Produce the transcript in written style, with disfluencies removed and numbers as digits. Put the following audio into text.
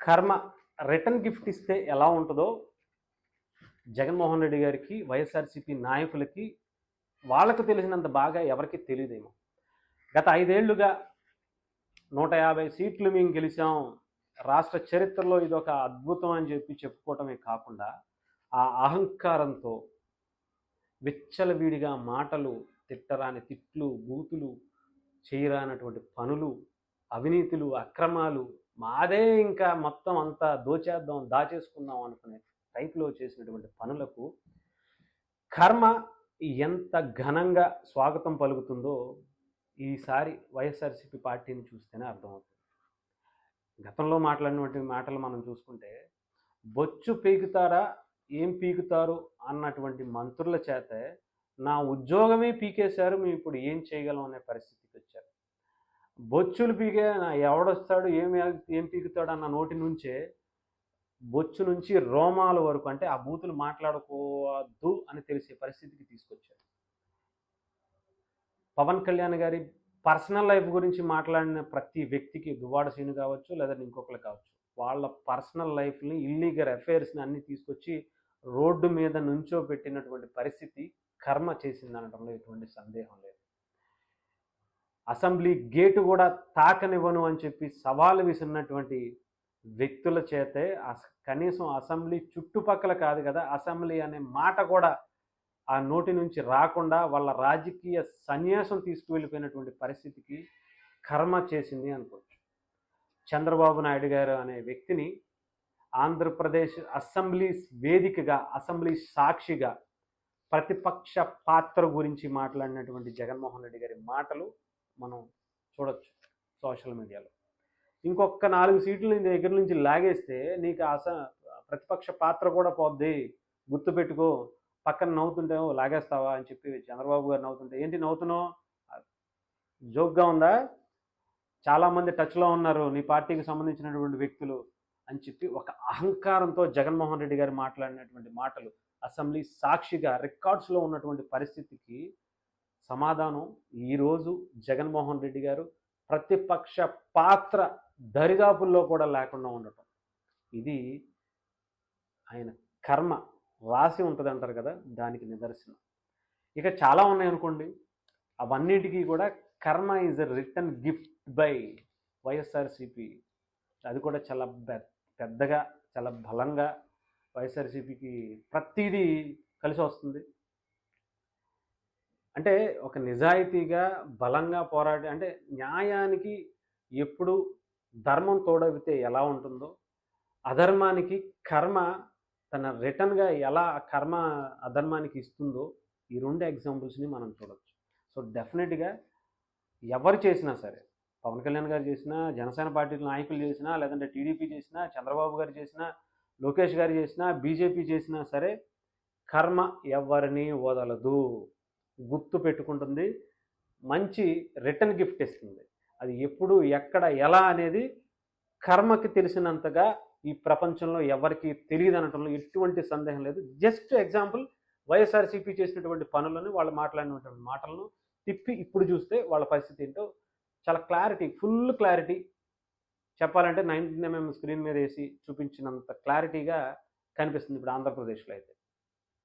కర్మ return gift ఇస్తే ఎలా ఉంటుందో జగన్మోహన్ రెడ్డి గారికి, వైఎస్ఆర్సీపీ నాయకులకి వాళ్ళకు తెలిసినంత బాగా ఎవరికి తెలియదేమో. గత 5 ఏళ్లుగా 150 సీట్లు మేము గెలిచాం, రాష్ట్ర చరిత్రలో ఇదొక అద్భుతం అని చెప్పుకోవటమే కాకుండా ఆ అహంకారంతో విచ్చలవిడిగా మాటలు, తిట్టరాని తిట్లు, బూతులు, చేయరానటువంటి పనులు, అవినీతులు, అక్రమాలు, మాదే ఇంకా మొత్తం అంతా దోచేద్దాం, దాచేసుకుందాం అనుకునే టైప్లో చేసినటువంటి పనులకు కర్మ ఎంత ఘనంగా స్వాగతం పలుకుతుందో ఈసారి వైఎస్ఆర్సీపీ పార్టీని చూస్తేనే అర్థమవుతుంది. గతంలో మాట్లాడినటువంటి మాటలు మనం చూసుకుంటే బొచ్చు పీకుతారా, ఏం పీకుతారు అన్నటువంటి మంత్రుల చేతే నా ఉద్యోగమే పీకేశారు, మేము ఇప్పుడు ఏం చేయగలం అనే పరిస్థితికి వచ్చారు. బొచ్చులు పీకే ఎవడొస్తాడు, ఏం పీకుతాడు అన్న నోటి నుంచే బొచ్చు నుంచి రోమాల వరకు, అంటే ఆ బూతులు మాట్లాడుకోవద్దు అని తెలిసే పరిస్థితికి తీసుకొచ్చారు. పవన్ కళ్యాణ్ గారి పర్సనల్ లైఫ్ గురించి మాట్లాడిన ప్రతి వ్యక్తికి, దువ్వాడ శ్రీను కావచ్చు లేదంటే ఇంకొకరు కావచ్చు, వాళ్ళ పర్సనల్ లైఫ్ని, ఇల్లీగల్ అఫైర్స్ని అన్నీ తీసుకొచ్చి రోడ్డు మీద నుంచోబెట్టినటువంటి పరిస్థితి కర్మ చేసిందనడంలో ఎటువంటి సందేహం లేదు. అసెంబ్లీ గేటు కూడా తాకనివ్వను అని చెప్పి సవాలు విసిరినటువంటి వ్యక్తుల చేతే కనీసం అసెంబ్లీ చుట్టుపక్కల కాదు కదా, అసెంబ్లీ అనే మాట కూడా ఆ నోటి నుంచి రాకుండా వాళ్ళ రాజకీయ సన్యాసం తీసుకువెళ్ళిపోయినటువంటి పరిస్థితికి కర్మ చేసింది అనుకోవచ్చు. చంద్రబాబు నాయుడు గారు అనే వ్యక్తిని ఆంధ్రప్రదేశ్ అసెంబ్లీ వేదికగా, అసెంబ్లీ సాక్షిగా ప్రతిపక్ష పాత్ర గురించి మాట్లాడినటువంటి జగన్మోహన్ రెడ్డి గారి మాటలు మనం చూడొచ్చు సోషల్ మీడియాలో. ఇంకొక 4 సీట్లు నీ దగ్గర నుంచి లాగేస్తే నీకు ప్రతిపక్ష పాత్ర కూడా పోద్ది, గుర్తుపెట్టుకో, పక్కన నవ్వుతుంటే లాగేస్తావా అని చెప్పి చంద్రబాబు గారు నవ్వుతుంటే, ఏంటి నవ్వుతున్నావు, జోక్గా ఉందా, చాలామంది టచ్లో ఉన్నారు నీ పార్టీకి సంబంధించినటువంటి వ్యక్తులు అని చెప్పి ఒక అహంకారంతో జగన్మోహన్ రెడ్డి గారు మాట్లాడినటువంటి మాటలు అసెంబ్లీ సాక్షిగా రికార్డ్స్లో ఉన్నటువంటి పరిస్థితికి సమాధానం ఈరోజు జగన్మోహన్ రెడ్డి గారు ప్రతిపక్ష పాత్ర దరిదాపుల్లో కూడా లేకుండా ఉండటం, ఇది ఆయన కర్మ రాసి ఉంటుంది అంటారు కదా, దానికి నిదర్శనం. ఇక చాలా ఉన్నాయనుకోండి, అవన్నిటికీ కూడా కర్మ is a return gift by YSRCP. అది కూడా చాలా పెద్దగా, చాలా బలంగా వైఎస్ఆర్సీపీకి ప్రతిదీ కలిసి వస్తుంది. అంటే ఒక నిజాయితీగా బలంగా పోరాడి, అంటే న్యాయానికి ఎప్పుడు ధర్మం తోడవితే ఎలా ఉంటుందో, అధర్మానికి కర్మ తన రిటర్న్గా ఎలా కర్మ అధర్మానికి ఇస్తుందో, ఈ 2 ఎగ్జాంపుల్స్ని మనం చూడవచ్చు. సో డెఫినెట్గా ఎవరు చేసినా సరే, పవన్ కళ్యాణ్ గారు చేసినా, జనసేన పార్టీ నాయకులు చేసినా, లేదంటే టీడీపీ చేసినా, చంద్రబాబు గారు చేసినా, లోకేష్ గారు చేసినా, బీజేపీ చేసినా సరే, కర్మ ఎవరిని వదలదు, గుర్తు పెట్టుకుంటుంది, మంచి రిటర్న్ గిఫ్ట్ ఇస్తుంది. అది ఎప్పుడు, ఎక్కడ, ఎలా అనేది కర్మకి తెలిసినంతగా ఈ ప్రపంచంలో ఎవరికి తెలియదు అనటంలో ఎటువంటి సందేహం లేదు. జస్ట్ ఎగ్జాంపుల్, వైఎస్ఆర్సీపీ చేసినటువంటి పనులను, వాళ్ళు మాట్లాడినటువంటి మాటలను తిప్పి ఇప్పుడు చూస్తే వాళ్ళ పరిస్థితి ఏంటో చాలా క్లారిటీ, ఫుల్ క్లారిటీ చెప్పాలంటే 19mm స్క్రీన్ మీద వేసి చూపించినంత క్లారిటీగా కనిపిస్తుంది ఇప్పుడు ఆంధ్రప్రదేశ్లో అయితే.